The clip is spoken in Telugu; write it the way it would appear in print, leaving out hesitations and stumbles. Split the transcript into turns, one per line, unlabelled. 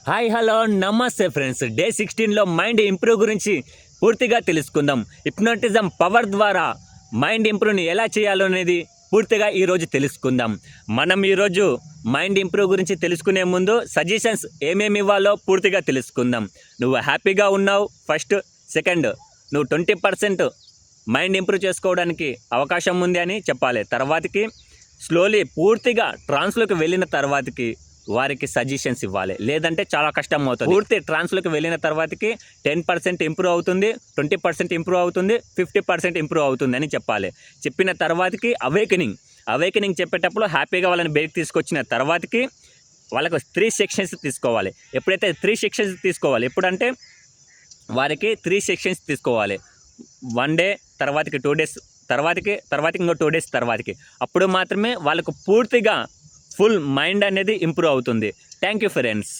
హాయ్ హలో నమస్తే ఫ్రెండ్స్. డే 16లో మైండ్ ఇంప్రూవ్ గురించి పూర్తిగా తెలుసుకుందాం. హిప్నోటిజం పవర్ ద్వారా మైండ్ ఇంప్రూవ్ని ఎలా చేయాలో అనేది పూర్తిగా ఈరోజు తెలుసుకుందాం. మనం ఈరోజు మైండ్ ఇంప్రూవ్ గురించి తెలుసుకునే ముందు సజెషన్స్ ఏమేమి ఇవ్వాలో పూర్తిగా తెలుసుకుందాం. నువ్వు హ్యాపీగా ఉన్నావు ఫస్ట్. సెకండ్, నువ్వు 20% మైండ్ ఇంప్రూవ్ చేసుకోవడానికి అవకాశం ఉంది అని చెప్పాలి. తర్వాతకి స్లోలీ పూర్తిగా ట్రాన్స్లోకి వెళ్ళిన తర్వాతకి వారికి సజెషన్స్ ఇవ్వాలి. లేదంటే చాలా కష్టం అవుతుంది. పూర్తి ట్రాన్స్లోకి వెళ్ళిన తర్వాతకి 10% ఇంప్రూవ్ అవుతుంది, 20% ఇంప్రూవ్ అవుతుంది, 50% ఇంప్రూవ్ అవుతుంది అని చెప్పాలి. చెప్పిన తర్వాతకి అవేకనింగ్ చెప్పేటప్పుడు హ్యాపీగా వాళ్ళని బయటకు తీసుకొచ్చిన తర్వాతకి వాళ్ళకు 3 సెక్షన్స్ తీసుకోవాలి. ఎప్పుడైతే 3 సెక్షన్స్ తీసుకోవాలి, ఎప్పుడంటే వారికి 3 సెక్షన్స్ తీసుకోవాలి. 1 డే, తర్వాతకి 2 డేస్, తర్వాతకి ఇంకో 2 డేస్ తర్వాతకి. అప్పుడు మాత్రమే వాళ్ళకు పూర్తిగా ఫుల్ మైండ్ అనేది ఇంప్రూవ్ అవుతుంది. Thank you friends.